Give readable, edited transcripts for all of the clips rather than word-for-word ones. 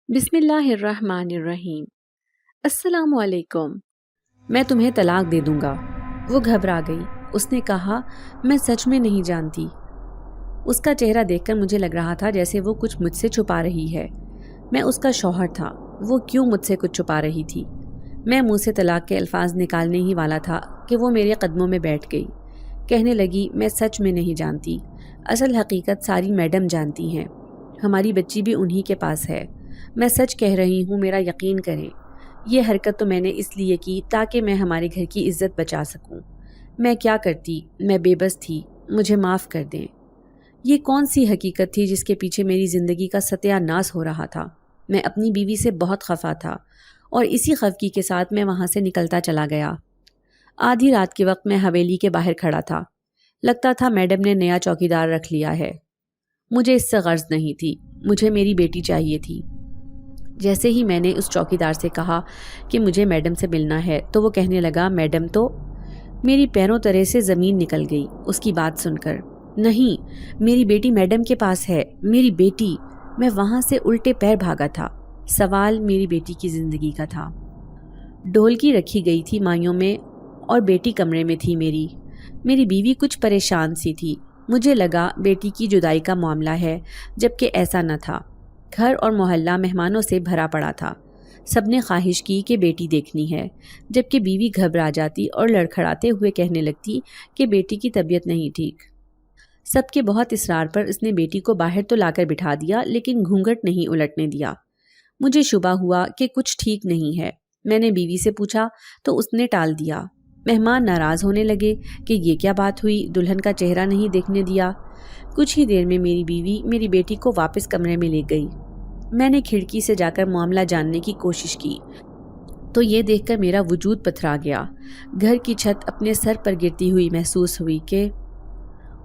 بسم اللہ الرحمن الرحیم۔ السلام علیکم۔ میں تمہیں طلاق دے دوں گا۔ وہ گھبرا گئی۔ اس نے کہا، میں سچ میں نہیں جانتی۔ اس کا چہرہ دیکھ کر مجھے لگ رہا تھا جیسے وہ کچھ مجھ سے چھپا رہی ہے۔ میں اس کا شوہر تھا، وہ کیوں مجھ سے کچھ چھپا رہی تھی؟ میں منہ سے طلاق کے الفاظ نکالنے ہی والا تھا کہ وہ میرے قدموں میں بیٹھ گئی۔ کہنے لگی، میں سچ میں نہیں جانتی۔ اصل حقیقت ساری میڈم جانتی ہیں۔ ہماری بچی بھی انہی کے پاس ہے۔ میں سچ کہہ رہی ہوں، میرا یقین کریں۔ یہ حرکت تو میں نے اس لیے کی تاکہ میں ہمارے گھر کی عزت بچا سکوں۔ میں کیا کرتی؟ میں بے بس تھی، مجھے معاف کر دیں۔ یہ کون سی حقیقت تھی جس کے پیچھے میری زندگی کا ستیہ ناس ہو رہا تھا؟ میں اپنی بیوی سے بہت خفا تھا اور اسی خفگی کے ساتھ میں وہاں سے نکلتا چلا گیا۔ آدھی رات کے وقت میں حویلی کے باہر کھڑا تھا۔ لگتا تھا میڈم نے نیا چوکیدار رکھ لیا ہے۔ مجھے اس سے غرض نہیں تھی، مجھے میری بیٹی چاہیے تھی۔ جیسے ہی میں نے اس چوکیدار سے کہا کہ مجھے میڈم سے ملنا ہے تو وہ کہنے لگا، میڈم تو؟ میری پیروں تلے سے زمین نکل گئی اس کی بات سن کر۔ نہیں، میری بیٹی میڈم کے پاس ہے، میری بیٹی۔ میں وہاں سے الٹے پیر بھاگا تھا۔ سوال میری بیٹی کی زندگی کا تھا۔ ڈھولکی رکھی گئی تھی مائیوں میں اور بیٹی کمرے میں تھی میری۔ میری بیوی کچھ پریشان سی تھی۔ مجھے لگا بیٹی کی جدائی کا معاملہ ہے، جبکہ ایسا نہ تھا۔ گھر اور محلہ مہمانوں سے بھرا پڑا تھا۔ سب نے خواہش کی کہ بیٹی دیکھنی ہے، جبکہ بیوی گھبرا جاتی اور لڑکھڑاتے ہوئے کہنے لگتی کہ بیٹی کی طبیعت نہیں ٹھیک۔ سب کے بہت اصرار پر اس نے بیٹی کو باہر تو لا کر بٹھا دیا، لیکن گھونگھٹ نہیں الٹنے دیا۔ مجھے شبہ ہوا کہ کچھ ٹھیک نہیں ہے۔ میں نے بیوی سے پوچھا تو اس نے ٹال دیا۔ مہمان ناراض ہونے لگے کہ یہ کیا بات ہوئی، دلہن کا چہرہ نہیں دیکھنے دیا۔ کچھ ہی دیر میں میری بیوی میری بیٹی کو واپس کمرے میں لے گئی۔ میں نے کھڑکی سے جا کر معاملہ جاننے کی کوشش کی تو یہ دیکھ کر میرا وجود پتھرا گیا۔ گھر کی چھت اپنے سر پر گرتی ہوئی محسوس ہوئی کہ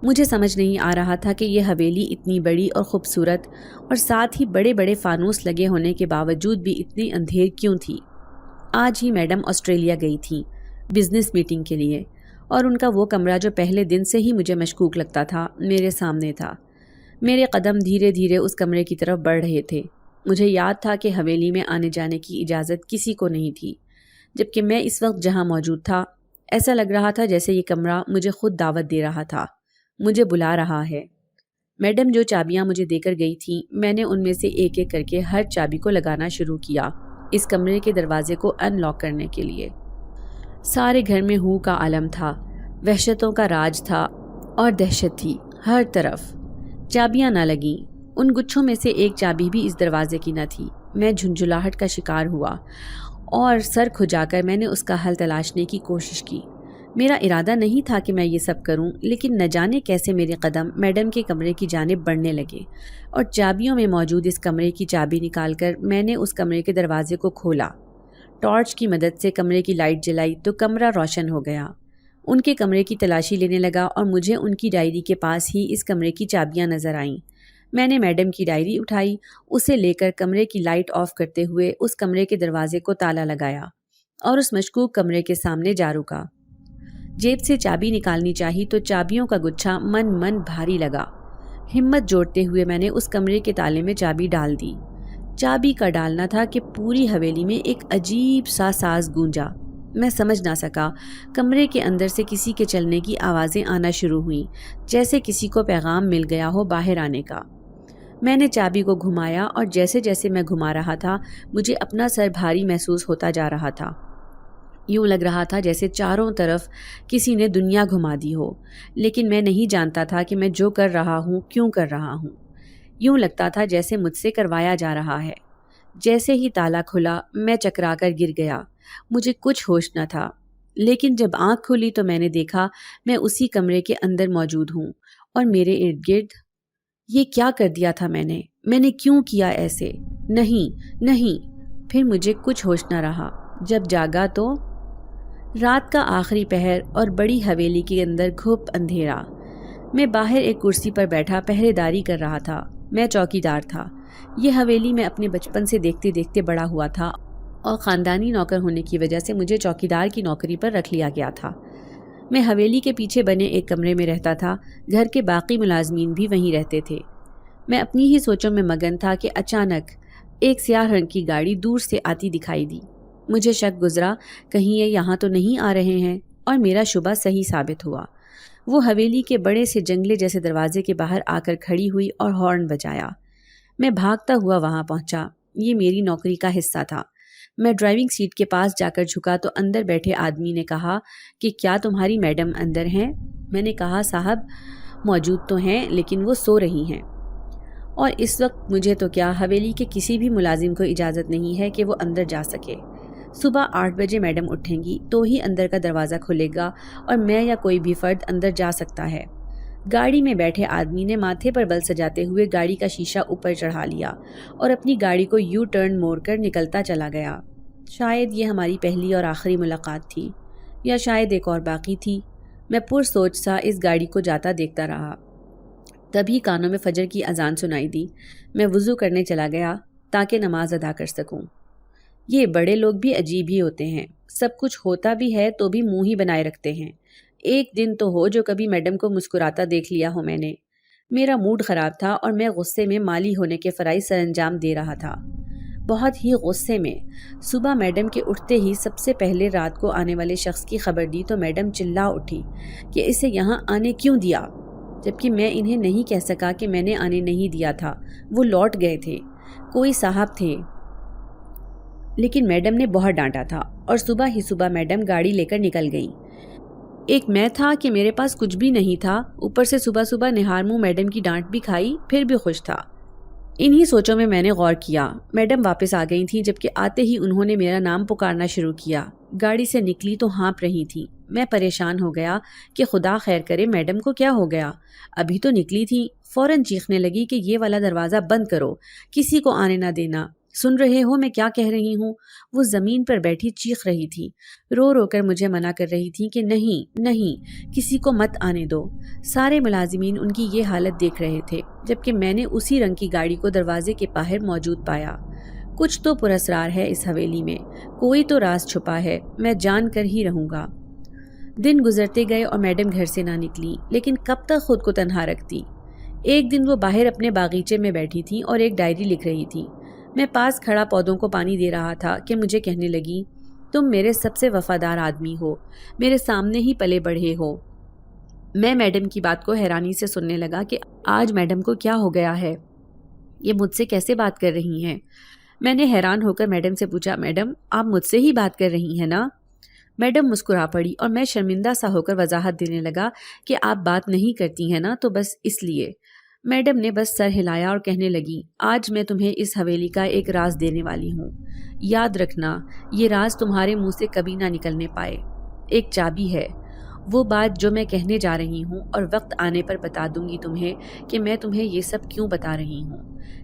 مجھے سمجھ نہیں آ رہا تھا کہ یہ حویلی اتنی بڑی اور خوبصورت اور ساتھ ہی بڑے بڑے فانوس لگے ہونے کے باوجود بھی اتنی اندھیر کیوں تھی۔ آج ہی میڈم آسٹریلیا گئی تھی بزنس میٹنگ کے لیے، اور ان کا وہ کمرہ جو پہلے دن سے ہی مجھے مشکوک لگتا تھا میرے سامنے تھا۔ میرے قدم دھیرے دھیرے اس کمرے کی طرف بڑھ رہے تھے۔ مجھے یاد تھا کہ حویلی میں آنے جانے کی اجازت کسی کو نہیں تھی، جبکہ میں اس وقت جہاں موجود تھا ایسا لگ رہا تھا جیسے یہ کمرہ مجھے خود دعوت دے رہا تھا، مجھے بلا رہا ہے۔ میڈم جو چابیاں مجھے دے کر گئی تھیں، میں نے ان میں سے ایک ایک کر کے ہر چابی کو لگانا شروع کیا اس کمرے کے دروازے کو ان لاک کرنے کے لیے۔ سارے گھر میں ہو کا عالم تھا، وحشتوں کا راج تھا اور دہشت تھی ہر طرف۔ چابیاں نہ لگیں۔ ان گچھوں میں سے ایک چابی بھی اس دروازے کی نہ تھی۔ میں جھنجھلاہٹ کا شکار ہوا اور سر کھجا کر میں نے اس کا حل تلاشنے کی کوشش کی۔ میرا ارادہ نہیں تھا کہ میں یہ سب کروں، لیکن نہ جانے کیسے میرے قدم میڈم کے کمرے کی جانب بڑھنے لگے اور چابیوں میں موجود اس کمرے کی چابی نکال کر میں نے اس کمرے کے دروازے کو کھولا۔ ٹارچ کی مدد سے کمرے کی لائٹ جلائی تو کمرہ روشن ہو گیا۔ ان کے کمرے کی تلاشی لینے لگا اور مجھے ان کی ڈائری کے پاس ہی اس کمرے کی چابیاں نظر آئیں۔ میں نے میڈم کی ڈائری اٹھائی، اسے لے کر کمرے کی لائٹ آف کرتے ہوئے اس کمرے کے دروازے کو تالا لگایا اور اس مشکوک کمرے کے سامنے جا رکا۔ جیب سے چابی نکالنی چاہی تو چابیوں کا گچھا من بھاری لگا۔ ہمت جوڑتے ہوئے میں نے اس کمرے کے تالے میں چابی ڈال دی۔ چابی کا ڈالنا تھا کہ پوری حویلی میں ایک عجیب سا ساز گونجا۔ میں سمجھ نہ سکا، کمرے کے اندر سے کسی کے چلنے کی آوازیں آنا شروع ہوئیں، جیسے کسی کو پیغام مل گیا ہو باہر آنے کا۔ میں نے چابی کو گھمایا اور جیسے جیسے میں گھما رہا تھا مجھے اپنا سر بھاری محسوس ہوتا جا رہا تھا۔ یوں لگ رہا تھا جیسے چاروں طرف کسی نے دنیا گھما دی ہو، لیکن میں نہیں جانتا تھا کہ میں جو کر رہا ہوں کیوں کر رہا ہوں۔ یوں لگتا تھا جیسے مجھ سے کروایا جا رہا ہے۔ جیسے ہی تالا کھلا میں چکرا کر گر گیا۔ مجھے کچھ ہوش نہ تھا، لیکن جب آنکھ کھلی تو میں نے دیکھا میں اسی کمرے کے اندر موجود ہوں اور میرے ارد گرد۔ یہ کیا کر دیا تھا میں نے کیوں کیا ایسے؟ نہیں۔ پھر مجھے کچھ ہوش نہ رہا۔ جب جاگا تو رات کا آخری پہر اور بڑی حویلی کے اندر گھپ اندھیرا۔ میں باہر ایک کرسی پر بیٹھا پہرے داری کر رہا تھا۔ میں چوکیدار تھا۔ یہ حویلی میں اپنے بچپن سے دیکھتے دیکھتے بڑا ہوا تھا اور خاندانی نوکر ہونے کی وجہ سے مجھے چوکیدار کی نوکری پر رکھ لیا گیا تھا۔ میں حویلی کے پیچھے بنے ایک کمرے میں رہتا تھا، گھر کے باقی ملازمین بھی وہیں رہتے تھے۔ میں اپنی ہی سوچوں میں مگن تھا کہ اچانک ایک سیاہ رنگ کی گاڑی دور سے آتی دکھائی دی۔ مجھے شک گزرا کہیں یہ یہاں تو نہیں آ رہے ہیں، اور میرا شبہ صحیح ثابت ہوا۔ وہ حویلی کے بڑے سے جنگلے جیسے دروازے کے باہر آ کر کھڑی ہوئی اور ہارن بجایا۔ میں بھاگتا ہوا وہاں پہنچا۔ یہ میری نوکری کا حصہ تھا۔ میں ڈرائیونگ سیٹ کے پاس جا کر جھکا تو اندر بیٹھے آدمی نے کہا کہ کیا تمہاری میڈم اندر ہیں؟ میں نے کہا صاحب موجود تو ہیں لیکن وہ سو رہی ہیں، اور اس وقت مجھے تو کیا حویلی کے کسی بھی ملازم کو اجازت نہیں ہے کہ وہ اندر جا سکے۔ صبح 8 بجے میڈم اٹھیں گی تو ہی اندر کا دروازہ کھلے گا اور میں یا کوئی بھی فرد اندر جا سکتا ہے۔ گاڑی میں بیٹھے آدمی نے ماتھے پر بل سجاتے ہوئے گاڑی کا شیشہ اوپر چڑھا لیا اور اپنی گاڑی کو یو ٹرن موڑ کر نکلتا چلا گیا۔ شاید یہ ہماری پہلی اور آخری ملاقات تھی، یا شاید ایک اور باقی تھی۔ میں پرسوچ سا اس گاڑی کو جاتا دیکھتا رہا۔ تبھی کانوں میں فجر کی اذان سنائی دی۔ میں وضو کرنے چلا گیا تاکہ نماز ادا کر سکوں۔ یہ بڑے لوگ بھی عجیب ہی ہوتے ہیں، سب کچھ ہوتا بھی ہے تو بھی منہ ہی بنائے رکھتے ہیں۔ ایک دن تو ہو جو کبھی میڈم کو مسکراتا دیکھ لیا ہو میں نے۔ میرا موڈ خراب تھا اور میں غصے میں مالی ہونے کے فرائض سر انجام دے رہا تھا، بہت ہی غصے میں۔ صبح میڈم کے اٹھتے ہی سب سے پہلے رات کو آنے والے شخص کی خبر دی تو میڈم چلا اٹھی کہ اسے یہاں آنے کیوں دیا، جبکہ میں انہیں نہیں کہہ سکا کہ میں نے آنے نہیں دیا تھا، وہ لوٹ گئے تھے، کوئی صاحب تھے۔ لیکن میڈم نے بہت ڈانٹا تھا اور صبح ہی صبح میڈم گاڑی لے کر نکل گئی۔ ایک میں تھا کہ میرے پاس کچھ بھی نہیں تھا، اوپر سے صبح صبح نہار منہ میڈم کی ڈانٹ بھی کھائی، پھر بھی خوش تھا۔ انہی سوچوں میں نے غور کیا۔ میڈم واپس آ گئی تھیں، جبکہ آتے ہی انہوں نے میرا نام پکارنا شروع کیا۔ گاڑی سے نکلی تو ہانپ رہی تھیں۔ میں پریشان ہو گیا کہ خدا خیر کرے میڈم کو کیا ہو گیا، ابھی تو نکلی تھی۔ فوراً چیخنے لگی کہ یہ والا دروازہ بند کرو، کسی کو آنے نہ دینا، سن رہے ہو میں کیا کہہ رہی ہوں؟ وہ زمین پر بیٹھی چیخ رہی تھی، رو رو کر مجھے منع کر رہی تھی کہ نہیں نہیں، کسی کو مت آنے دو۔ سارے ملازمین ان کی یہ حالت دیکھ رہے تھے، جبکہ میں نے اسی رنگ کی گاڑی کو دروازے کے باہر موجود پایا۔ کچھ تو پراسرار ہے اس حویلی میں، کوئی تو راز چھپا ہے، میں جان کر ہی رہوں گا۔ دن گزرتے گئے اور میڈم گھر سے نہ نکلی، لیکن کب تک خود کو تنہا رکھتی؟ ایک دن وہ باہر اپنے باغیچے میں بیٹھی تھی اور ایک ڈائری لکھ رہی تھی۔ میں پاس کھڑا پودوں کو پانی دے رہا تھا کہ مجھے کہنے لگی، تم میرے سب سے وفادار آدمی ہو، میرے سامنے ہی پلے بڑھے ہو۔ میں میڈم کی بات کو حیرانی سے سننے لگا کہ آج میڈم کو کیا ہو گیا ہے، یہ مجھ سے کیسے بات کر رہی ہیں؟ میں نے حیران ہو کر میڈم سے پوچھا، میڈم آپ مجھ سے ہی بات کر رہی ہیں نا؟ میڈم مسکرا پڑی اور میں شرمندہ سا ہو کر وضاحت دینے لگا کہ آپ بات نہیں کرتی ہیں نا تو بس اس لیے۔ میڈم نے بس سر ہلایا اور کہنے لگی، آج میں تمہیں اس حویلی کا ایک راز دینے والی ہوں، یاد رکھنا یہ راز تمہارے منہ سے کبھی نہ نکلنے پائے۔ ایک چابی ہے، وہ بات جو میں کہنے جا رہی ہوں، اور وقت آنے پر بتا دوں گی تمہیں کہ میں تمہیں یہ سب کیوں بتا رہی ہوں۔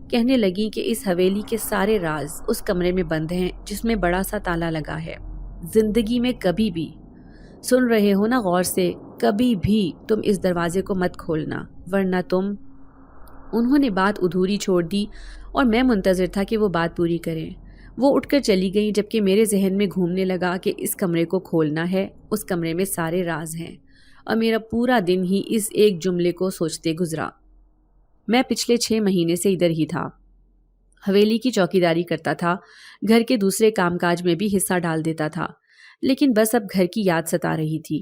کہنے لگی کہ اس حویلی کے سارے راز اس کمرے میں بند ہیں جس میں بڑا سا تالا لگا ہے۔ زندگی میں کبھی بھی، سن رہے ہو نا غور سے، کبھی بھی تم اس دروازے کو مت کھولنا، ورنہ تم۔ انہوں نے بات ادھوری چھوڑ دی اور میں منتظر تھا کہ وہ بات پوری کریں۔ وہ اٹھ کر چلی گئیں، جبکہ میرے ذہن میں گھومنے لگا کہ اس کمرے کو کھولنا ہے، اس کمرے میں سارے راز ہیں، اور میرا پورا دن ہی اس ایک جملے کو سوچتے گزرا۔ میں پچھلے 6 مہینے سے ادھر ہی تھا، حویلی کی چوکیداری کرتا تھا، گھر کے دوسرے کام کاج میں بھی حصہ ڈال دیتا تھا، لیکن بس اب گھر کی یاد ستا رہی تھی۔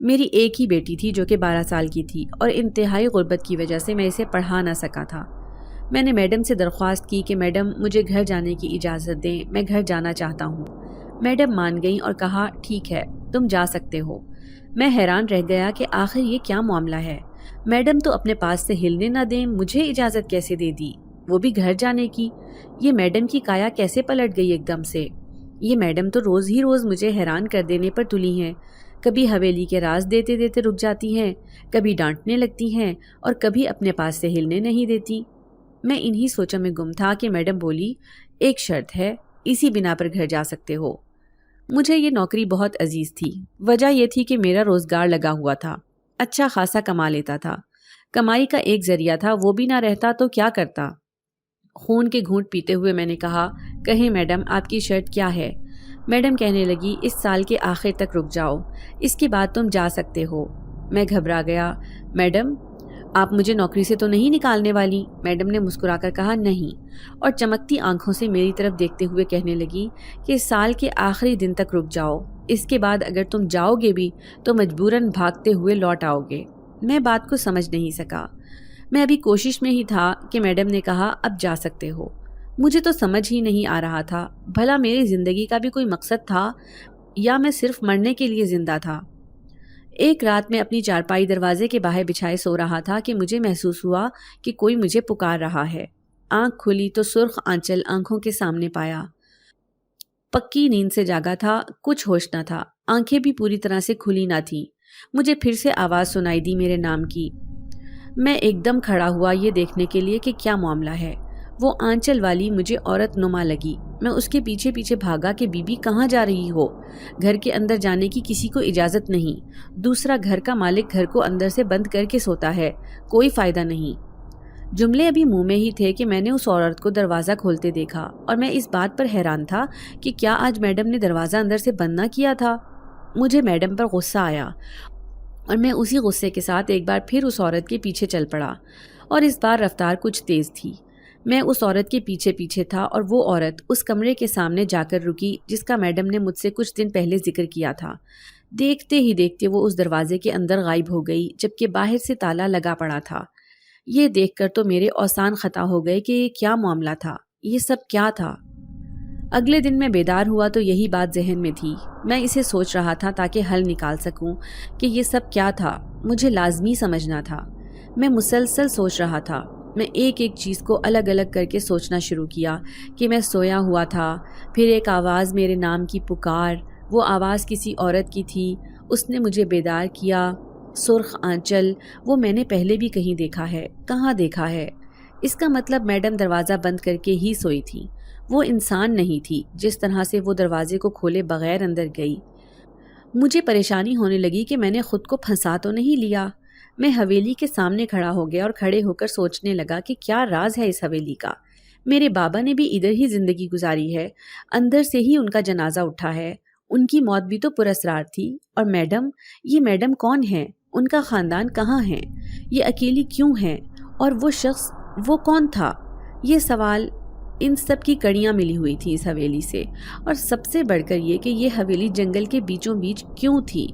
میری ایک ہی بیٹی تھی جو کہ 12 سال کی تھی، اور انتہائی غربت کی وجہ سے میں اسے پڑھا نہ سکا تھا۔ میں نے میڈم سے درخواست کی کہ میڈم مجھے گھر جانے کی اجازت دیں، میں گھر جانا چاہتا ہوں۔ میڈم مان گئیں اور کہا، ٹھیک ہے تم جا سکتے ہو۔ میں حیران رہ گیا کہ آخر یہ کیا معاملہ ہے، میڈم تو اپنے پاس سے ہلنے نہ دیں، مجھے اجازت کیسے دے دی، وہ بھی گھر جانے کی؟ یہ میڈم کی کایا کیسے پلٹ گئی ایک دم سے؟ یہ میڈم تو روز ہی روز مجھے حیران کر دینے پر تلی ہیں، کبھی حویلی کے راز دیتے دیتے رک جاتی ہیں، کبھی ڈانٹنے لگتی ہیں، اور کبھی اپنے پاس سے ہلنے نہیں دیتی۔ میں انہی سوچوں میں گم تھا کہ میڈم بولی، ایک شرط ہے، اسی بنا پر گھر جا سکتے ہو۔ مجھے یہ نوکری بہت عزیز تھی، وجہ یہ تھی کہ میرا روزگار لگا ہوا تھا، اچھا خاصا کما لیتا تھا، کمائی کا ایک ذریعہ تھا، وہ بھی نہ رہتا تو کیا کرتا؟ خون کے گھونٹ پیتے ہوئے میں نے کہا، کہیں میڈم آپ کی شرط کیا ہے؟ میڈم کہنے لگی، اس سال کے آخر تک رک جاؤ، اس کے بعد تم جا سکتے ہو۔ میں گھبرا گیا۔ میڈم آپ مجھے نوکری سے تو نہیں نکالنے والی؟ میڈم نے مسکرا کر کہا نہیں، اور چمکتی آنکھوں سے میری طرف دیکھتے ہوئے کہنے لگی کہ اس سال کے آخری دن تک رک جاؤ، اس کے بعد اگر تم جاؤ گے بھی تو مجبوراً بھاگتے ہوئے لوٹ آؤ گے۔ میں بات کو سمجھ نہیں سکا۔ میں ابھی کوشش میں ہی تھا کہ میڈم نے کہا اب جا سکتے ہو۔ مجھے تو سمجھ ہی نہیں آ رہا تھا بھلا میری زندگی کا بھی کوئی مقصد تھا یا میں صرف مرنے کے لیے زندہ تھا۔ ایک رات میں اپنی چارپائی دروازے کے باہر بچھائے سو رہا تھا کہ مجھے محسوس ہوا کہ کوئی مجھے پکار رہا ہے۔ آنکھ کھلی تو سرخ آنچل آنکھوں کے سامنے پایا۔ پکی نیند سے جاگا تھا، کچھ ہوش نہ تھا، آنکھیں بھی پوری طرح سے کھلی نہ تھیں۔ مجھے پھر سے آواز سنائی دی میرے نام کی۔ میں ایک دم کھڑا ہوا یہ دیکھنے کے لیے کہ کیا معاملہ ہے۔ وہ آنچل والی مجھے عورت نما لگی۔ میں اس کے پیچھے پیچھے بھاگا کہ بی بی کہاں جا رہی ہو؟ گھر کے اندر جانے کی کسی کو اجازت نہیں، دوسرا گھر کا مالک گھر کو اندر سے بند کر کے سوتا ہے، کوئی فائدہ نہیں۔ جملے ابھی منہ میں ہی تھے کہ میں نے اس عورت کو دروازہ کھولتے دیکھا، اور میں اس بات پر حیران تھا کہ کیا آج میڈم نے دروازہ اندر سے بند نہ کیا تھا۔ مجھے میڈم پر غصہ آیا اور میں اسی غصے کے ساتھ ایک بار پھر اس عورت کے پیچھے چل پڑا، اور اس بار رفتار کچھ تیز تھی۔ میں اس عورت کے پیچھے پیچھے تھا، اور وہ عورت اس کمرے کے سامنے جا کر رکی جس کا میڈم نے مجھ سے کچھ دن پہلے ذکر کیا تھا۔ دیکھتے ہی دیکھتے وہ اس دروازے کے اندر غائب ہو گئی، جبکہ باہر سے تالا لگا پڑا تھا۔ یہ دیکھ کر تو میرے اوسان خطا ہو گئے کہ یہ کیا معاملہ تھا، یہ سب کیا تھا۔ اگلے دن میں بیدار ہوا تو یہی بات ذہن میں تھی۔ میں اسے سوچ رہا تھا تاکہ حل نکال سکوں کہ یہ سب کیا تھا، مجھے لازمی سمجھنا تھا۔ میں مسلسل سوچ رہا تھا۔ میں ایک ایک چیز کو الگ الگ کر کے سوچنا شروع کیا کہ میں سویا ہوا تھا، پھر ایک آواز میرے نام کی پکار، وہ آواز کسی عورت کی تھی، اس نے مجھے بیدار کیا، سرخ آنچل، وہ میں نے پہلے بھی کہیں دیکھا ہے، کہاں دیکھا ہے؟ اس کا مطلب میڈم دروازہ بند کر کے ہی سوئی تھی، وہ انسان نہیں تھی جس طرح سے وہ دروازے کو کھولے بغیر اندر گئی۔ مجھے پریشانی ہونے لگی کہ میں نے خود کو پھنسا تو نہیں لیا۔ میں حویلی کے سامنے کھڑا ہو گیا اور کھڑے ہو کر سوچنے لگا کہ کیا راز ہے اس حویلی کا۔ میرے بابا نے بھی ادھر ہی زندگی گزاری ہے، اندر سے ہی ان کا جنازہ اٹھا ہے، ان کی موت بھی تو پراسرار تھی۔ اور میڈم، یہ میڈم کون ہیں؟ ان کا خاندان کہاں ہے؟ یہ اکیلی کیوں ہیں؟ اور وہ شخص، وہ کون تھا؟ یہ سوال، ان سب کی کڑیاں ملی ہوئی تھی اس حویلی سے، اور سب سے بڑھ کر یہ کہ یہ حویلی جنگل کے بیچوں بیچ کیوں تھی،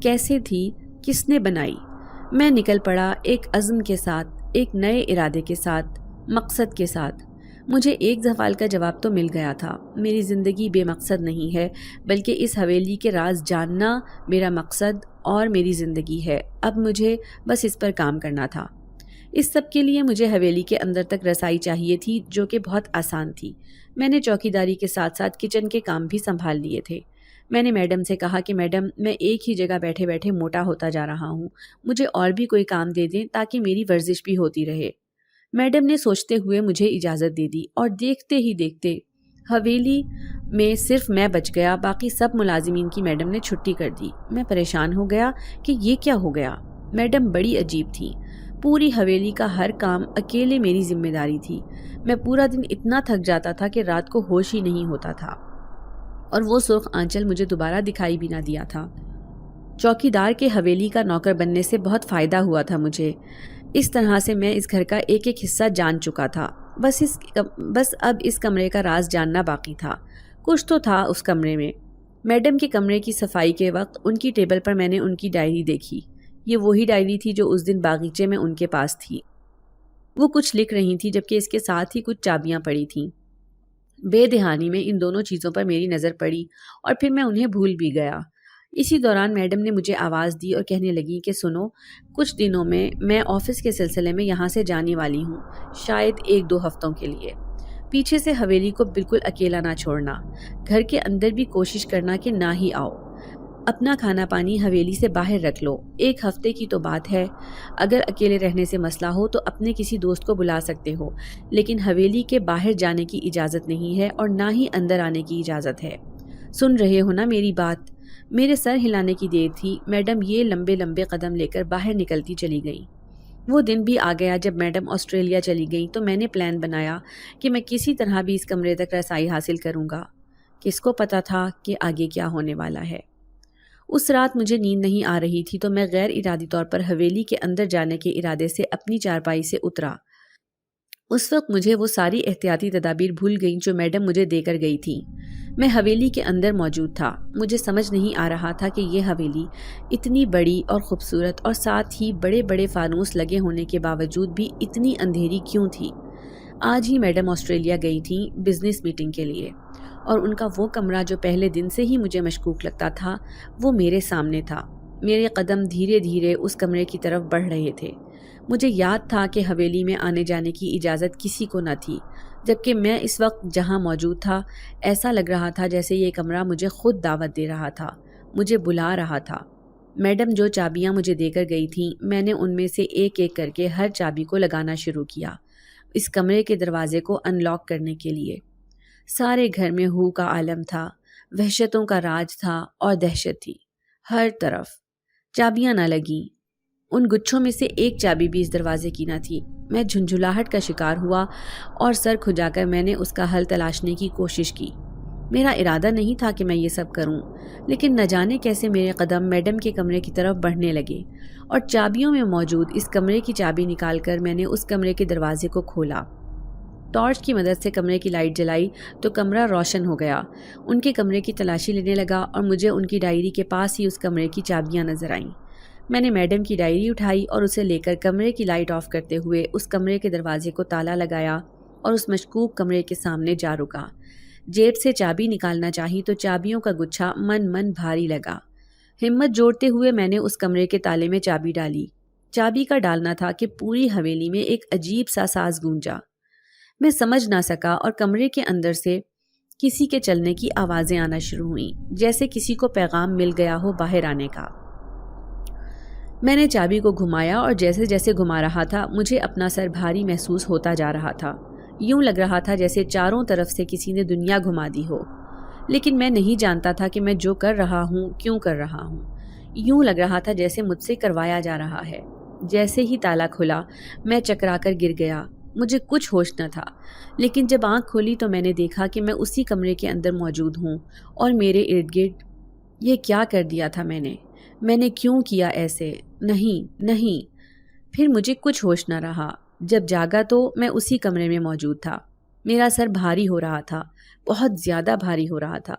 کیسے تھی، کس نے بنائی؟ میں نکل پڑا ایک عزم کے ساتھ، ایک نئے ارادے کے ساتھ، مقصد کے ساتھ۔ مجھے ایک سوال کا جواب تو مل گیا تھا، میری زندگی بے مقصد نہیں ہے، بلکہ اس حویلی کے راز جاننا میرا مقصد اور میری زندگی ہے۔ اب مجھے بس اس پر کام کرنا تھا۔ اس سب کے لیے مجھے حویلی کے اندر تک رسائی چاہیے تھی، جو کہ بہت آسان تھی۔ میں نے چوکیداری کے ساتھ ساتھ کچن کے کام بھی سنبھال لیے تھے۔ میں نے میڈم سے کہا کہ میڈم، میں ایک ہی جگہ بیٹھے بیٹھے موٹا ہوتا جا رہا ہوں، مجھے اور بھی کوئی کام دے دیں تاکہ میری ورزش بھی ہوتی رہے۔ میڈم نے سوچتے ہوئے مجھے اجازت دے دی، اور دیکھتے ہی دیکھتے حویلی میں صرف میں بچ گیا، باقی سب ملازمین کی میڈم نے چھٹی کر دی۔ میں پریشان ہو گیا کہ یہ کیا ہو گیا۔ میڈم بڑی عجیب تھی، پوری حویلی کا ہر کام اکیلے میری ذمہ داری تھی۔ میں پورا دن اتنا تھک جاتا تھا کہ رات کو ہوش ہی نہیں ہوتا تھا، اور وہ سرخ آنچل مجھے دوبارہ دکھائی بھی نہ دیا تھا۔ چوکیدار کے حویلی کا نوکر بننے سے بہت فائدہ ہوا تھا مجھے۔ اس طرح سے میں اس گھر کا ایک ایک حصہ جان چکا تھا، بس اب اس کمرے کا راز جاننا باقی تھا۔ کچھ تو تھا اس کمرے میں۔ میڈم کے کمرے کی صفائی کے وقت ان کی ٹیبل پر میں نے ان کی ڈائری دیکھی۔ یہ وہی ڈائری تھی جو اس دن باغیچے میں ان کے پاس تھی۔ وہ کچھ لکھ رہی تھی، جبکہ اس کے ساتھ ہی کچھ چابیاں پڑی تھیں۔ بے دہانی میں ان دونوں چیزوں پر میری نظر پڑی، اور پھر میں انہیں بھول بھی گیا۔ اسی دوران میڈم نے مجھے آواز دی اور کہنے لگی کہ سنو، کچھ دنوں میں آفس کے سلسلے میں یہاں سے جانے والی ہوں، شاید 1-2 ہفتوں کے لیے۔ پیچھے سے حویلی کو بالکل اکیلا نہ چھوڑنا، گھر کے اندر بھی کوشش کرنا کہ نہ ہی آؤ۔ اپنا کھانا پانی حویلی سے باہر رکھ لو، 1 ہفتے کی تو بات ہے۔ اگر اکیلے رہنے سے مسئلہ ہو تو اپنے کسی دوست کو بلا سکتے ہو، لیکن حویلی کے باہر جانے کی اجازت نہیں ہے، اور نہ ہی اندر آنے کی اجازت ہے۔ سن رہے ہو نا میری بات؟ میرے سر ہلانے کی دیر تھی، میڈم یہ لمبے لمبے قدم لے کر باہر نکلتی چلی گئیں۔ وہ دن بھی آ گیا جب میڈم آسٹریلیا چلی گئیں، تو میں نے پلان بنایا کہ میں کسی طرح بھی اس کمرے تک رسائی حاصل کروں گا۔ کس کو پتا تھا کہ آگے کیا ہونے والا ہے۔ اس رات مجھے نیند نہیں آ رہی تھی تو میں غیر ارادی طور پر حویلی کے اندر جانے کے ارادے سے اپنی چارپائی سے اترا۔ اس وقت مجھے وہ ساری احتیاطی تدابیر بھول گئیں جو میڈم مجھے دے کر گئی تھی۔ میں حویلی کے اندر موجود تھا۔ مجھے سمجھ نہیں آ رہا تھا کہ یہ حویلی اتنی بڑی اور خوبصورت اور ساتھ ہی بڑے بڑے فانوس لگے ہونے کے باوجود بھی اتنی اندھیری کیوں تھی۔ آج ہی میڈم آسٹریلیا گئی تھیں بزنس میٹنگ کے لیے، اور ان کا وہ کمرہ جو پہلے دن سے ہی مجھے مشکوک لگتا تھا وہ میرے سامنے تھا۔ میرے قدم دھیرے دھیرے اس کمرے کی طرف بڑھ رہے تھے۔ مجھے یاد تھا کہ حویلی میں آنے جانے کی اجازت کسی کو نہ تھی، جبکہ میں اس وقت جہاں موجود تھا ایسا لگ رہا تھا جیسے یہ کمرہ مجھے خود دعوت دے رہا تھا، مجھے بلا رہا تھا۔ میڈم جو چابیاں مجھے دے کر گئی تھیں، میں نے ان میں سے ایک ایک کر کے ہر چابی کو لگانا شروع کیا اس کمرے کے دروازے کو ان لاک کرنے کے لیے۔ سارے گھر میں ہو کا عالم تھا، وحشتوں کا راج تھا اور دہشت تھی ہر طرف۔ چابیاں نہ لگیں، ان گچھوں میں سے ایک چابی بھی اس دروازے کی نہ تھی۔ میں جھنجھلاہٹ کا شکار ہوا اور سر کھجا کر میں نے اس کا حل تلاشنے کی کوشش کی۔ میرا ارادہ نہیں تھا کہ میں یہ سب کروں، لیکن نہ جانے کیسے میرے قدم میڈم کے کمرے کی طرف بڑھنے لگے، اور چابیوں میں موجود اس کمرے کی چابی نکال کر میں نے اس کمرے کے دروازے کو کھولا۔ ٹارچ کی مدد سے کمرے کی لائٹ جلائی تو کمرہ روشن ہو گیا۔ ان کے کمرے کی تلاشی لینے لگا اور مجھے ان کی ڈائری کے پاس ہی اس کمرے کی چابیاں نظر آئیں۔ میں نے میڈم کی ڈائری اٹھائی اور اسے لے کر کمرے کی لائٹ آف کرتے ہوئے اس کمرے کے دروازے کو تالا لگایا اور اس مشکوک کمرے کے سامنے جا رکا۔ جیب سے چابی نکالنا چاہی تو چابیوں کا گچھا من بھاری لگا۔ ہمت جوڑتے ہوئے میں نے اس کمرے کے تالے میں چابی ڈالی۔ چابی کا ڈالنا تھا کہ پوری حویلی میں ایک عجیب سا ساز گونجا۔ میں سمجھ نہ سکا اور کمرے کے اندر سے کسی کے چلنے کی آوازیں آنا شروع ہوئیں، جیسے کسی کو پیغام مل گیا ہو باہر آنے کا۔ میں نے چابی کو گھمایا اور جیسے جیسے گھما رہا تھا مجھے اپنا سر بھاری محسوس ہوتا جا رہا تھا۔ یوں لگ رہا تھا جیسے چاروں طرف سے کسی نے دنیا گھما دی ہو، لیکن میں نہیں جانتا تھا کہ میں جو کر رہا ہوں کیوں کر رہا ہوں۔ یوں لگ رہا تھا جیسے مجھ سے کروایا جا رہا ہے۔ جیسے ہی تالا کھلا میں چکرا کر گر گیا۔ مجھے کچھ ہوش نہ تھا، لیکن جب آنکھ کھولی تو میں نے دیکھا کہ میں اسی کمرے کے اندر موجود ہوں اور میرے ارد گرد۔ یہ کیا کر دیا تھا میں نے کیوں کیا ایسے؟ نہیں۔ پھر مجھے کچھ ہوش نہ رہا۔ جب جاگا تو میں اسی کمرے میں موجود تھا۔ میرا سر بھاری ہو رہا تھا، بہت زیادہ بھاری ہو رہا تھا۔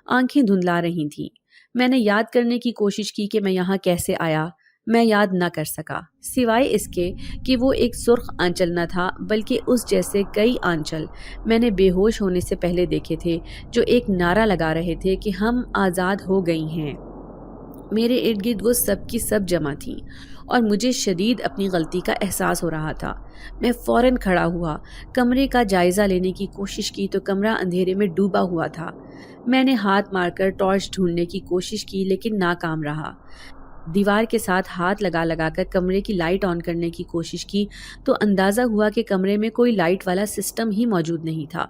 آنکھیں دھندلا رہی تھیں۔ میں نے یاد کرنے کی کوشش کی کہ میں یہاں کیسے آیا۔ میں یاد نہ کر سکا، سوائے اس کے کہ وہ ایک سرخ آنچل نہ تھا بلکہ اس جیسے کئی آنچل میں نے بے ہوش ہونے سے پہلے دیکھے تھے جو ایک نعرہ لگا رہے تھے کہ ہم آزاد ہو گئی ہیں۔ میرے ارد گرد وہ سب کی سب جمع تھیں اور مجھے شدید اپنی غلطی کا احساس ہو رہا تھا۔ میں فوراً کھڑا ہوا، کمرے کا جائزہ لینے کی کوشش کی تو کمرہ اندھیرے میں ڈوبا ہوا تھا۔ میں نے ہاتھ مار کر ٹارچ ڈھونڈنے کی کوشش کی لیکن ناکام رہا۔ دیوار کے ساتھ ہاتھ لگا کر کمرے کی لائٹ آن کرنے کی کوشش کی تو اندازہ ہوا کہ کمرے میں کوئی لائٹ والا سسٹم ہی موجود نہیں تھا۔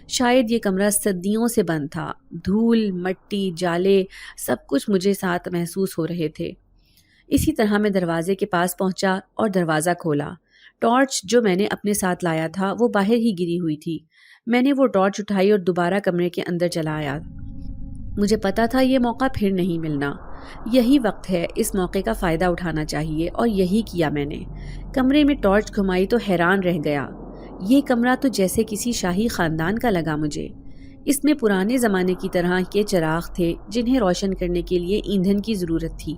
شاید یہ کمرہ صدیوں سے بند تھا۔ دھول، مٹی، جالے، سب کچھ مجھے ساتھ محسوس ہو رہے تھے۔ اسی طرح میں دروازے کے پاس پہنچا اور دروازہ کھولا۔ ٹارچ جو میں نے اپنے ساتھ لایا تھا وہ باہر ہی گری ہوئی تھی۔ میں نے وہ ٹارچ اٹھائی اور دوبارہ کمرے کے اندر چلا آیا۔ مجھے پتا تھا یہ موقع پھر نہیں ملنا۔ یہی وقت ہے، اس موقع کا فائدہ اٹھانا چاہیے، اور یہی کیا میں نے۔ کمرے میں ٹارچ گھمائی تو حیران رہ گیا۔ یہ کمرہ تو جیسے کسی شاہی خاندان کا لگا مجھے۔ اس میں پرانے زمانے کی طرح کے چراغ تھے جنہیں روشن کرنے کے لیے ایندھن کی ضرورت تھی۔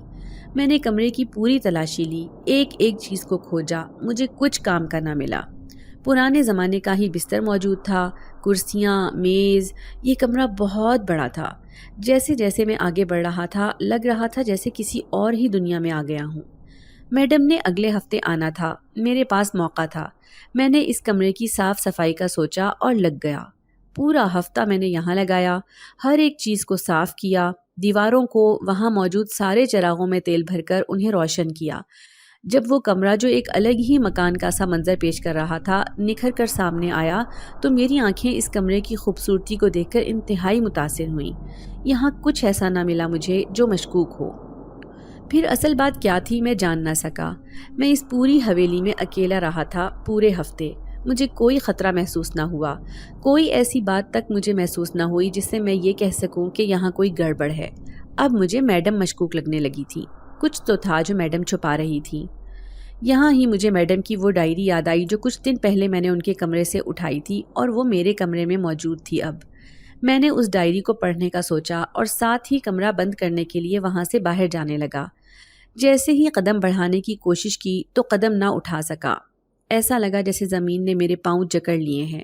میں نے کمرے کی پوری تلاشی لی، ایک ایک چیز کو کھوجا، مجھے کچھ کام کا نہ ملا۔ پرانے زمانے کا ہی بستر موجود تھا، کرسیاں، میز۔ یہ کمرہ بہت بڑا تھا۔ جیسے جیسے میں آگے بڑھ رہا تھا لگ رہا تھا جیسے کسی اور ہی دنیا میں آ گیا ہوں۔ میڈم نے اگلے ہفتے آنا تھا، میرے پاس موقع تھا۔ میں نے اس کمرے کی صاف صفائی کا سوچا اور لگ گیا۔ پورا ہفتہ میں نے یہاں لگایا، ہر ایک چیز کو صاف کیا، دیواروں کو، وہاں موجود سارے چراغوں میں تیل بھر کر انہیں روشن کیا۔ جب وہ کمرہ جو ایک الگ ہی مکان کا سا منظر پیش کر رہا تھا نکھر کر سامنے آیا تو میری آنکھیں اس کمرے کی خوبصورتی کو دیکھ کر انتہائی متاثر ہوئیں۔ یہاں کچھ ایسا نہ ملا مجھے جو مشکوک ہو۔ پھر اصل بات کیا تھی میں جان نہ سکا۔ میں اس پوری حویلی میں اکیلا رہا تھا پورے ہفتے۔ مجھے کوئی خطرہ محسوس نہ ہوا، کوئی ایسی بات تک مجھے محسوس نہ ہوئی جس سے میں یہ کہہ سکوں کہ یہاں کوئی گڑبڑ ہے۔ اب مجھے میڈم مشکوک لگنے لگی تھی۔ کچھ تو تھا جو میڈم چھپا رہی تھی۔ یہاں ہی مجھے میڈم کی وہ ڈائری یاد آئی جو کچھ دن پہلے میں نے ان کے کمرے سے اٹھائی تھی اور وہ میرے کمرے میں موجود تھی۔ اب میں نے اس ڈائری کو پڑھنے کا سوچا اور ساتھ ہی کمرہ بند کرنے کے لیے وہاں سے باہر جانے لگا۔ جیسے ہی قدم بڑھانے کی کوشش کی تو قدم نہ اٹھا سکا۔ ایسا لگا جیسے زمین نے میرے پاؤں جکڑ لیے ہیں۔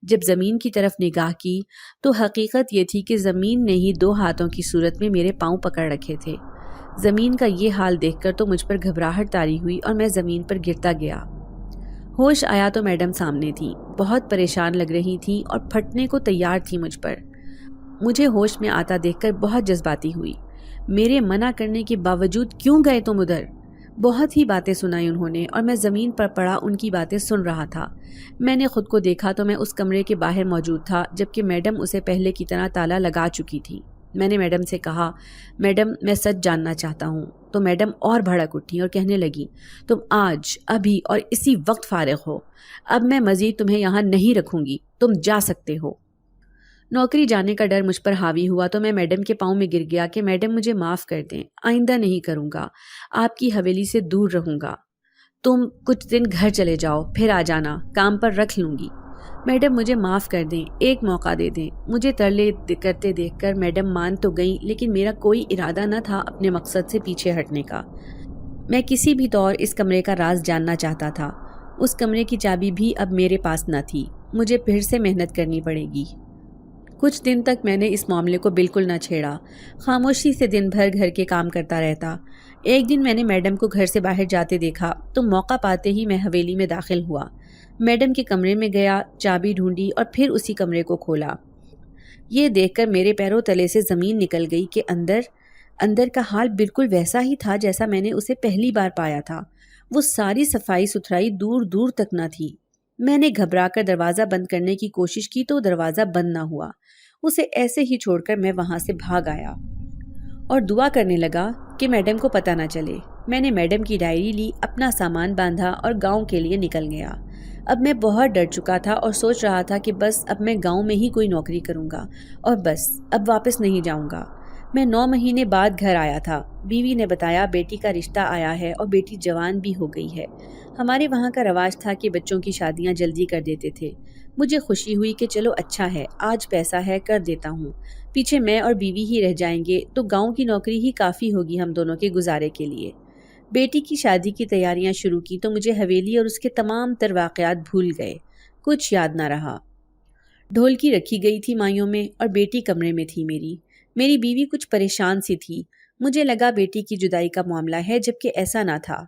جب زمین کی طرف نگاہ کی تو حقیقت یہ تھی کہ زمین نے ہی 2 ہاتھوں کی صورت میں میرے پاؤں پکڑ رکھے تھے۔ زمین کا یہ حال دیکھ کر تو مجھ پر گھبراہٹ طاری ہوئی اور میں زمین پر گرتا گیا۔ ہوش آیا تو میڈم سامنے تھی، بہت پریشان لگ رہی تھی اور پھٹنے کو تیار تھی مجھ پر۔ مجھے ہوش میں آتا دیکھ کر بہت جذباتی ہوئی۔ میرے منع کرنے کے باوجود کیوں گئے تم ادھر؟ بہت ہی باتیں سنائی انہوں نے اور میں زمین پر پڑا ان کی باتیں سن رہا تھا۔ میں نے خود کو دیکھا تو میں اس کمرے کے باہر موجود تھا جبکہ میڈم اسے پہلے کی طرح تالا لگا چکی تھی۔ میں نے میڈم سے کہا، میڈم میں سچ جاننا چاہتا ہوں۔ تو میڈم اور بھڑک اٹھی اور کہنے لگی، تم آج ابھی اور اسی وقت فارغ ہو۔ اب میں مزید تمہیں یہاں نہیں رکھوں گی، تم جا سکتے ہو۔ نوکری جانے کا ڈر مجھ پر حاوی ہوا تو میں میڈم کے پاؤں میں گر گیا کہ میڈم مجھے معاف کر دیں، آئندہ نہیں کروں گا، آپ کی حویلی سے دور رہوں گا۔ تم کچھ دن گھر چلے جاؤ، پھر آ جانا، کام پر رکھ لوں گی۔ میڈم مجھے معاف کر دیں، ایک موقع دے دیں۔ مجھے ترلے کرتے دیکھ کر میڈم مان تو گئیں، لیکن میرا کوئی ارادہ نہ تھا اپنے مقصد سے پیچھے ہٹنے کا۔ میں کسی بھی طور اس کمرے کا راز جاننا چاہتا تھا۔ اس کمرے کی چابی بھی اب میرے پاس نہ تھی، مجھے پھر سے محنت کرنی پڑے گی۔ کچھ دن تک میں نے اس معاملے کو بالکل نہ چھیڑا، خاموشی سے دن بھر گھر کے کام کرتا رہتا۔ ایک دن میں نے میڈم کو گھر سے باہر جاتے دیکھا تو موقع پاتے ہی میں حویلی میں داخل ہوا، میڈم کے کمرے میں گیا، چابی ڈھونڈی اور پھر اسی کمرے کو کھولا۔ یہ دیکھ کر میرے پیروں تلے سے زمین نکل گئی کہ اندر کا حال بالکل ویسا ہی تھا جیسا میں نے اسے پہلی بار پایا تھا۔ وہ ساری صفائی ستھرائی دور دور تک نہ تھی۔ میں نے گھبرا کر دروازہ بند کرنے کی کوشش کی تو دروازہ بند نہ ہوا۔ اسے ایسے ہی چھوڑ کر میں وہاں سے بھاگ آیا اور دعا کرنے لگا کہ میڈم کو پتہ نہ چلے۔ میں نے میڈم کی ڈائری لی، اپنا سامان باندھا اور گاؤں کے لیے نکل گیا۔ اب میں بہت ڈر چکا تھا اور سوچ رہا تھا کہ بس اب میں گاؤں میں ہی کوئی نوکری کروں گا اور بس اب واپس نہیں جاؤں گا۔ میں 9 مہینے بعد گھر آیا تھا۔ بیوی نے بتایا بیٹی کا رشتہ آیا ہے اور بیٹی جوان بھی ہو گئی ہے۔ ہمارے وہاں کا رواج تھا کہ بچوں کی شادیاں جلدی کر دیتے تھے۔ مجھے خوشی ہوئی کہ چلو اچھا ہے، آج پیسہ ہے، کر دیتا ہوں، پیچھے میں اور بیوی ہی رہ جائیں گے تو گاؤں کی نوکری ہی کافی ہوگی ہم دونوں کے گزارے کے لیے۔ بیٹی کی شادی کی تیاریاں شروع کی تو مجھے حویلی اور اس کے تمام تر واقعات بھول گئے، کچھ یاد نہ رہا۔ ڈھولکی رکھی گئی تھی مائیوں میں اور بیٹی کمرے میں تھی میری بیوی کچھ پریشان سی تھی۔ مجھے لگا بیٹی کی جدائی کا معاملہ ہے، جبکہ ایسا نہ تھا۔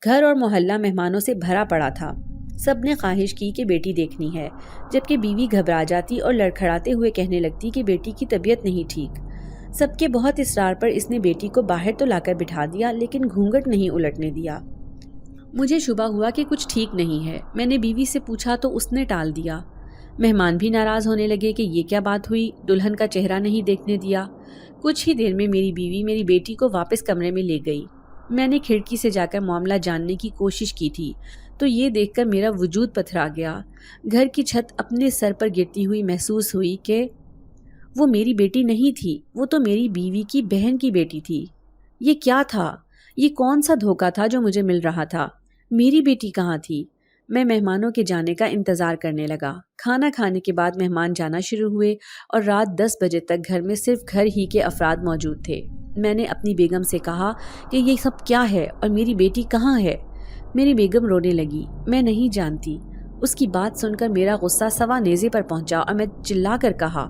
گھر اور محلہ مہمانوں سے بھرا پڑا تھا۔ سب نے خواہش کی کہ بیٹی دیکھنی ہے، جبکہ بیوی گھبرا جاتی اور لڑکھڑاتے ہوئے کہنے لگتی کہ بیٹی کی طبیعت نہیں ٹھیک۔ سب کے بہت اصرار پر اس نے بیٹی کو باہر تو لا کر بٹھا دیا، لیکن گھونگھٹ نہیں الٹنے دیا۔ مجھے شبہ ہوا کہ کچھ ٹھیک نہیں ہے۔ میں نے بیوی سے پوچھا تو اس نے ٹال دیا۔ مہمان بھی ناراض ہونے لگے کہ یہ کیا بات ہوئی، دلہن کا چہرہ نہیں دیکھنے دیا۔ کچھ ہی دیر میں میری بیوی میری بیٹی کو واپس کمرے میں لے گئی۔ میں نے کھڑکی سے جا کر معاملہ جاننے کی کوشش کی تھی تو یہ دیکھ کر میرا وجود پتھرا گیا۔ گھر کی چھت اپنے سر پر گرتی ہوئی محسوس ہوئی کہ وہ میری بیٹی نہیں تھی، وہ تو میری بیوی کی بہن کی بیٹی تھی۔ یہ کیا تھا؟ یہ کون سا دھوکہ تھا جو مجھے مل رہا تھا؟ میری بیٹی کہاں تھی؟ میں مہمانوں کے جانے کا انتظار کرنے لگا۔ کھانا کھانے کے بعد مہمان جانا شروع ہوئے اور رات 10 بجے تک گھر میں صرف گھر ہی کے افراد موجود تھے۔ میں نے اپنی بیگم سے کہا کہ یہ سب کیا ہے اور میری بیٹی کہاں ہے؟ میری بیگم رونے لگی، میں نہیں جانتی۔ اس کی بات سن کر میرا غصہ سوا نیزے پر پہنچا اور میں چلا کر کہا،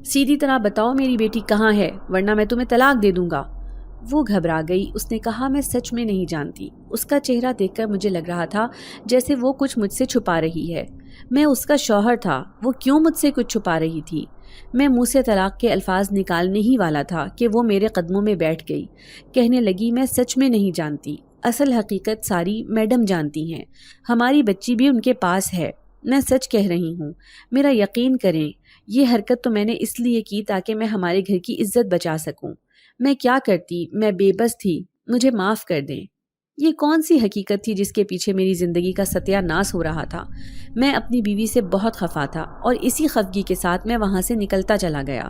سیدھی طرح بتاؤ میری بیٹی کہاں ہے، ورنہ میں تمہیں طلاق دے دوں گا۔ وہ گھبرا گئی۔ اس نے کہا، میں سچ میں نہیں جانتی۔ اس کا چہرہ دیکھ کر مجھے لگ رہا تھا جیسے وہ کچھ مجھ سے چھپا رہی ہے۔ میں اس کا شوہر تھا، وہ کیوں مجھ سے کچھ چھپا رہی تھی؟ میں منہ سے طلاق کے الفاظ نکالنے ہی والا تھا کہ وہ میرے قدموں میں بیٹھ گئی۔ کہنے لگی، میں سچ میں نہیں جانتی، اصل حقیقت ساری میڈم جانتی ہیں، ہماری بچی بھی ان کے پاس ہے، میں سچ کہہ رہی ہوں، میرا یقین کریں۔ یہ حرکت تو میں نے اس لیے کی تاکہ میں ہمارے گھر کی عزت بچا سکوں۔ میں کیا کرتی، میں بے بس تھی، مجھے معاف کر دیں۔ یہ کون سی حقیقت تھی جس کے پیچھے میری زندگی کا ستیہ ناس ہو رہا تھا؟ میں اپنی بیوی سے بہت خفا تھا اور اسی خفگی کے ساتھ میں وہاں سے نکلتا چلا گیا۔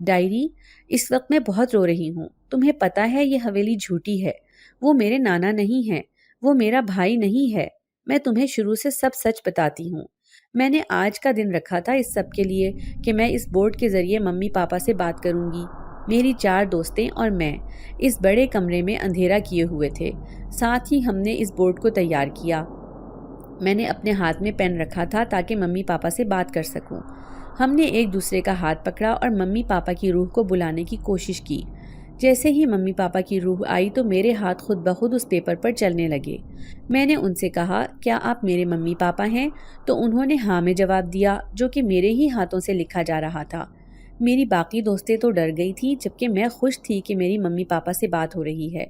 ڈائری، اس وقت میں بہت رو رہی ہوں. تمہیں پتا ہے یہ حویلی جھوٹی ہے. وہ میرے نانا نہیں ہے. وہ میرا بھائی نہیں ہے. میں تمہیں شروع سے سب سچ بتاتی ہوں. میں نے آج کا دن رکھا تھا اس سب کے لیے کہ میں اس بورڈ کے ذریعے ممی پاپا سے بات کروں گی. میری 4 دوستیں اور میں اس بڑے کمرے میں اندھیرا کیے ہوئے تھے. ساتھ ہی ہم نے اس بورڈ کو تیار کیا. میں نے اپنے ہاتھ میں پین رکھا تھا تاکہ ممی پاپا سے بات کر سکوں. ہم نے ایک دوسرے کا ہاتھ پکڑا اور ممی پاپا کی روح کو بلانے کی کوشش کی. جیسے ہی ممی پاپا کی روح آئی تو میرے ہاتھ خود بخود اس پیپر پر چلنے لگے. میں نے ان سے کہا، کیا آپ میرے ممی پاپا ہیں؟ تو انہوں نے ہاں میں جواب دیا، جو کہ میرے ہی ہاتھوں سے لکھا جا رہا تھا. میری باقی دوستیں تو ڈر گئی تھیں، جبکہ میں خوش تھی کہ میری ممی پاپا سے بات ہو رہی ہے.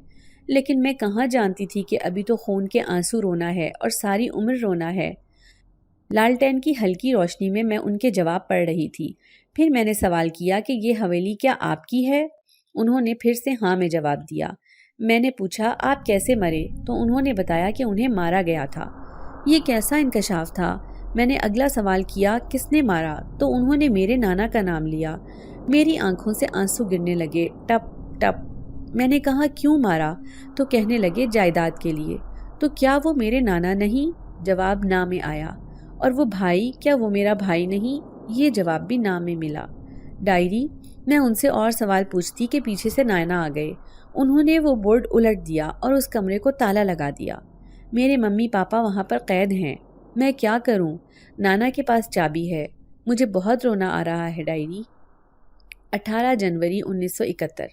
لیکن میں کہاں جانتی تھی کہ ابھی تو خون کے آنسو رونا ہے اور ساری عمر رونا ہے. لالٹین کی ہلکی روشنی میں ان کے جواب پڑھ رہی تھی. پھر میں نے سوال کیا کہ یہ حویلی کیا آپ کی ہے؟ انہوں نے پھر سے ہاں میں جواب دیا. میں نے پوچھا، آپ کیسے مرے؟ تو انہوں نے بتایا کہ انہیں مارا گیا تھا. یہ کیسا انکشاف تھا؟ میں نے اگلا سوال کیا، کس نے مارا؟ تو انہوں نے میرے نانا کا نام لیا. میری آنکھوں سے آنسو گرنے لگے، ٹپ ٹپ. میں نے کہا، کیوں مارا؟ تو کہنے لگے، جائیداد کے لیے. تو کیا وہ میرے نانا نہیں؟ جواب نہ میں آیا. اور وہ بھائی، کیا وہ میرا بھائی نہیں؟ یہ جواب بھی نہ میں ملا. ڈائری، میں ان سے اور سوال پوچھتی کہ پیچھے سے نانا آ گئے. انہوں نے وہ بورڈ الٹ دیا اور اس کمرے کو تالا لگا دیا. میرے ممی پاپا وہاں پر قید ہیں. میں کیا کروں؟ نانا کے پاس چابی ہے. مجھے بہت رونا آ رہا ہے. ڈائری، 18 جنوری 1971.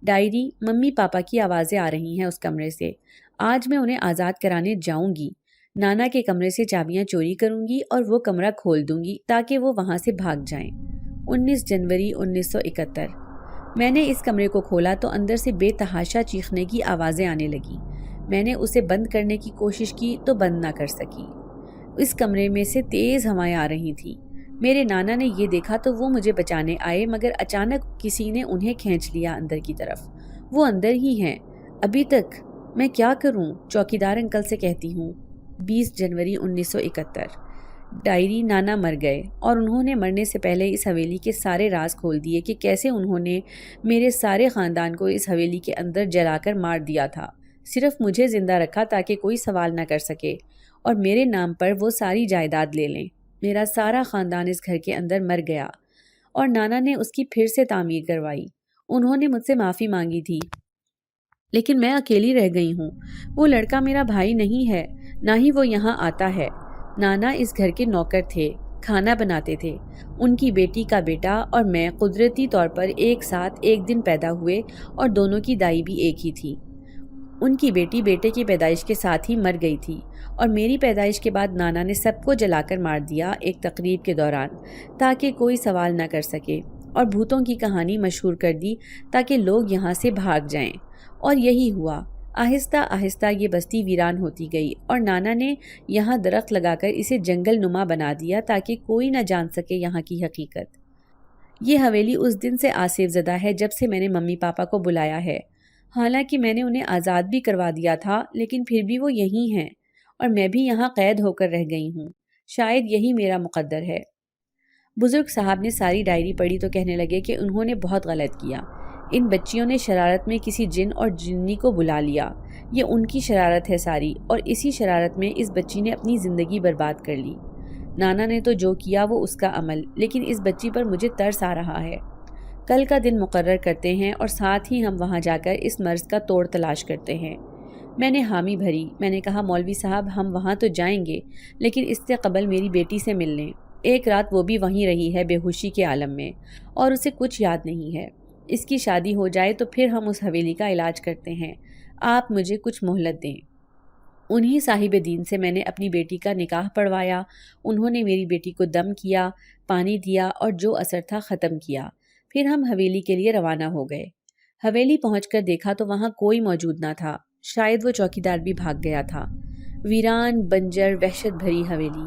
ڈائری، ممی پاپا کی آوازیں آ رہی ہیں اس کمرے سے. آج میں انہیں آزاد کرانے جاؤں گی. نانا کے کمرے سے چابیاں چوری کروں گی اور وہ کمرہ کھول دوں گی تاکہ وہ وہاں سے بھاگ جائیں. 19 جنوری 1971. میں نے اس کمرے کو کھولا تو اندر سے بے تحاشا چیخنے کی آوازیں آنے لگی. میں نے اسے بند کرنے کی کوشش کی تو بند نہ کر سکی. اس کمرے میں سے تیز ہوائیں آ رہی تھیں. میرے نانا نے یہ دیکھا تو وہ مجھے بچانے آئے، مگر اچانک کسی نے انہیں کھینچ لیا اندر کی طرف. وہ اندر ہی ہیں ابھی تک. میں کیا کروں؟ چوکیدار انکل سے کہتی ہوں. 20 جنوری 1971. ڈائری، نانا مر گئے اور انہوں نے مرنے سے پہلے اس حویلی کے سارے راز کھول دیے کہ کیسے انہوں نے میرے سارے خاندان کو اس حویلی کے اندر جلا کر مار دیا تھا. صرف مجھے زندہ رکھا تاکہ کوئی سوال نہ کر سکے اور میرے نام پر وہ ساری جائیداد لے لیں. میرا سارا خاندان اس گھر کے اندر مر گیا اور نانا نے اس کی پھر سے تعمیر کروائی. انہوں نے مجھ سے معافی مانگی تھی، لیکن میں اکیلی رہ گئی ہوں. وہ لڑکا میرا بھائی نہیں ہے، نہ ہی وہ یہاں آتا ہے. نانا اس گھر کے نوکر تھے، کھانا بناتے تھے. ان کی بیٹی کا بیٹا اور میں قدرتی طور پر ایک ساتھ ایک دن پیدا ہوئے اور دونوں کی دائی بھی ایک ہی تھی. ان کی بیٹی بیٹے کی پیدائش کے ساتھ ہی مر گئی تھی اور میری پیدائش کے بعد نانا نے سب کو جلا کر مار دیا ایک تقریب کے دوران تاکہ کوئی سوال نہ کر سکے، اور بھوتوں کی کہانی مشہور کر دی تاکہ لوگ یہاں سے بھاگ جائیں. اور یہی ہوا. آہستہ آہستہ یہ بستی ویران ہوتی گئی اور نانا نے یہاں درخت لگا کر اسے جنگل نما بنا دیا تاکہ کوئی نہ جان سکے یہاں کی حقیقت. یہ حویلی اس دن سے آصف زدہ ہے جب سے میں نے ممی پاپا کو بلایا ہے. حالانکہ میں نے انہیں آزاد بھی کروا دیا تھا، لیکن پھر بھی وہ یہی ہیں اور میں بھی یہاں قید ہو کر رہ گئی ہوں. شاید یہی میرا مقدر ہے. بزرگ صاحب نے ساری ڈائری پڑھی تو کہنے لگے کہ انہوں نے بہت غلط کیا. ان بچیوں نے شرارت میں کسی جن اور جنی کو بلا لیا. یہ ان کی شرارت ہے ساری، اور اسی شرارت میں اس بچی نے اپنی زندگی برباد کر لی. نانا نے تو جو کیا وہ اس کا عمل، لیکن اس بچی پر مجھے ترس آ رہا ہے. کل کا دن مقرر کرتے ہیں اور ساتھ ہی ہم وہاں جا کر اس مرض کا توڑ تلاش کرتے ہیں. میں نے حامی بھری. میں نے کہا، مولوی صاحب ہم وہاں تو جائیں گے، لیکن اس سے قبل میری بیٹی سے مل لیں. ایک رات وہ بھی وہیں رہی ہے بے ہوشی کے عالم میں، اور اسے کچھ یاد نہیں ہے. اس کی شادی ہو جائے تو پھر ہم اس حویلی کا علاج کرتے ہیں. آپ مجھے کچھ مہلت دیں. انہی صاحب دین سے میں نے اپنی بیٹی کا نکاح پڑھوایا. انہوں نے میری بیٹی کو دم کیا، پانی دیا اور جو اثر تھا ختم کیا. پھر ہم حویلی کے لیے روانہ ہو گئے. حویلی پہنچ کر دیکھا تو وہاں کوئی موجود نہ تھا. شاید وہ چوکیدار بھی بھاگ گیا تھا. ویران، بنجر، وحشت بھری حویلی.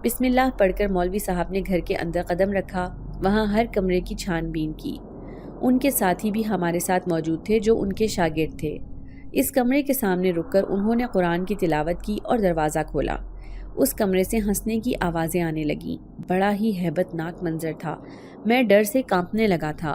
بسم اللہ پڑھ کر مولوی صاحب نے گھر کے اندر قدم رکھا. وہاں ہر کمرے کی چھان بین کی. ان کے ساتھی بھی ہمارے ساتھ موجود تھے جو ان کے شاگرد تھے. اس کمرے کے سامنے رک کر انہوں نے قرآن کی تلاوت کی اور دروازہ کھولا. اس کمرے سے ہنسنے کی آوازیں آنے لگیں. بڑا ہی ہیبت ناک منظر تھا. میں ڈر سے کانپنے لگا تھا.